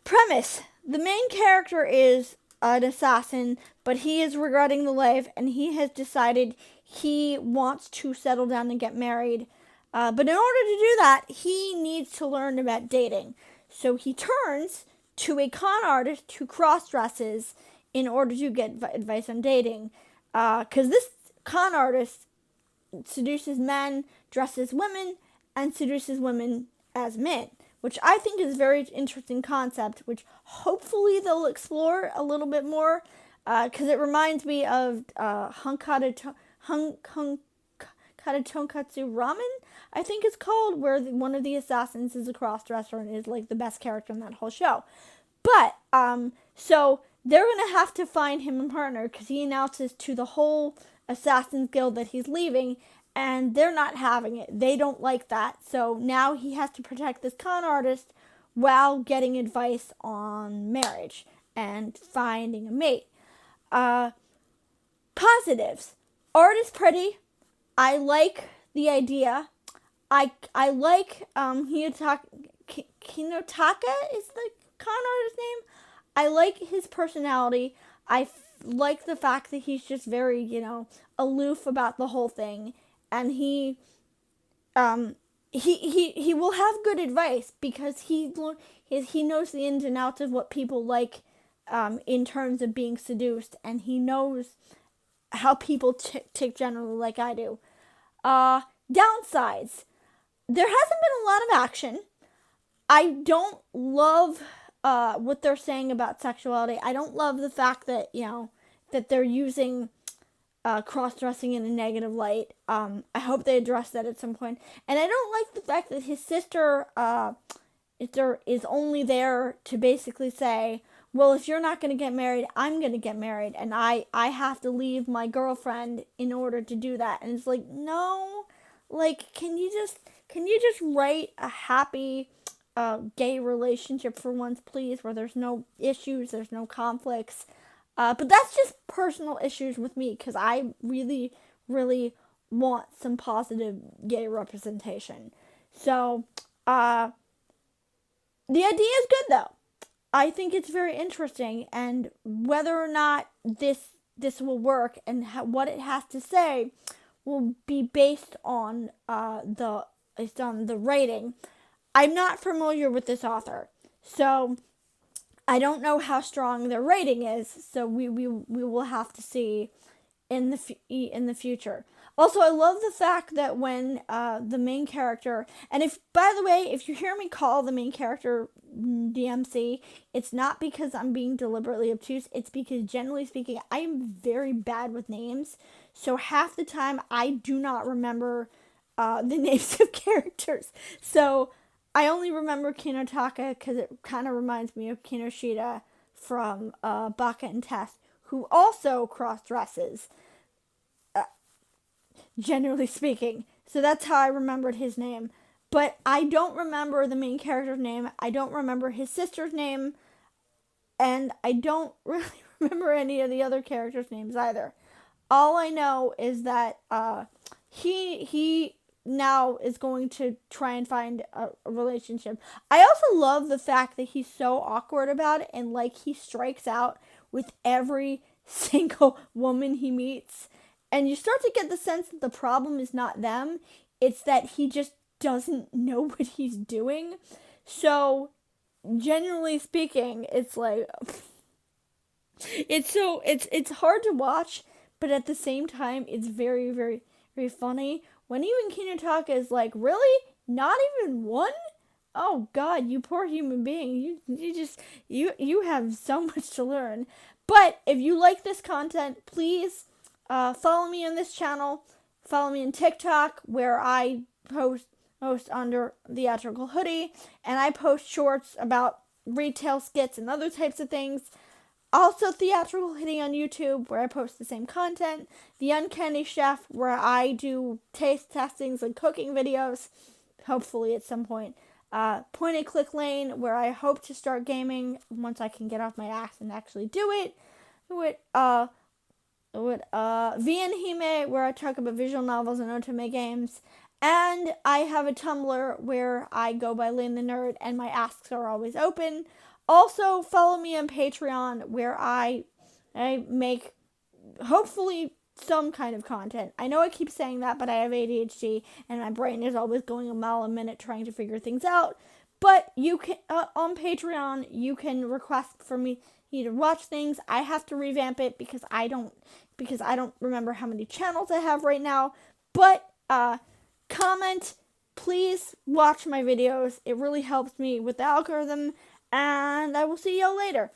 Premise: the main character is an assassin, but he is regretting the life, and he has decided he wants to settle down and get married. But in order to do that, he needs to learn about dating. So he turns to a con artist who cross dresses in order to get advice on dating. Because this con artist seduces men, dresses women, and seduces women as men, which I think is a very interesting concept, which hopefully they'll explore a little bit more, because it reminds me of Tonkatsu Ramen, I think it's called, where one of the assassins is a cross-dresser and is like the best character in that whole show. But, so they're going to have to find him a partner because he announces to the whole Assassin's Guild that he's leaving, and they're not having it. They don't like that. So now he has to protect this con artist while getting advice on marriage and finding a mate. Positives. Art is pretty. I like the idea. I like Kinotaka is the con artist's name. I like his personality. Like the fact that he's just very, aloof about the whole thing, and he will have good advice because he knows the ins and outs of what people like, in terms of being seduced, and he knows how people tick generally, like I do. Downsides: there hasn't been a lot of action. I don't love what they're saying about sexuality. I don't love the fact that that they're using cross-dressing in a negative light. I hope they address that at some point. And I don't like the fact that his sister is only there to basically say, well, if you're not going to get married, I'm going to get married, and I have to leave my girlfriend in order to do that. And it's like, no, like, can you just write a happy gay relationship for once, please, where there's no issues, there's no conflicts. But that's just personal issues with me, because I really, really want some positive gay representation. So, the idea is good, though. I think it's very interesting, and whether or not this will work and what it has to say will be based on the writing. I'm not familiar with this author, so I don't know how strong their rating is. So we will have to see in the future. Also, I love the fact that when the main character, and if, by the way, if you hear me call the main character DMC, it's not because I'm being deliberately obtuse. It's because, generally speaking, I'm very bad with names. So half the time, I do not remember the names of characters. So I only remember Kinotaka because it kind of reminds me of Kinoshita from Baka and Test, who also cross-dresses, generally speaking. So that's how I remembered his name. But I don't remember the main character's name. I don't remember his sister's name. And I don't really remember any of the other characters' names either. All I know is that he now is going to try and find a relationship. I also love the fact that he's so awkward about it, and like he strikes out with every single woman he meets. And you start to get the sense that the problem is not them, it's that he just doesn't know what he's doing. So, generally speaking, it's like it's hard to watch, but at the same time, it's very, very, very funny. When even Kinotaka is like, really? Not even one? Oh God, you poor human being. You have so much to learn. But if you like this content, please follow me on this channel. Follow me on TikTok, where I post under Theatrical Hoodie, and I post shorts about retail skits and other types of things. Also, Theatrical Hoodie on YouTube, where I post the same content. The Uncanny Chef, where I do taste testings and cooking videos, hopefully at some point. Point and Click Lane, where I hope to start gaming once I can get off my ass and actually do it. VN Hime, where I talk about visual novels and otome games. And I have a Tumblr where I go by Lane the Nerd, and my asks are always open. Also, follow me on Patreon where I make hopefully some kind of content. I know I keep saying that, but I have ADHD and my brain is always going a mile a minute trying to figure things out. But you can on Patreon you can request for me to watch things. I have to revamp it because I don't remember how many channels I have right now. But comment, please watch my videos. It really helps me with the algorithm, and I will see y'all later.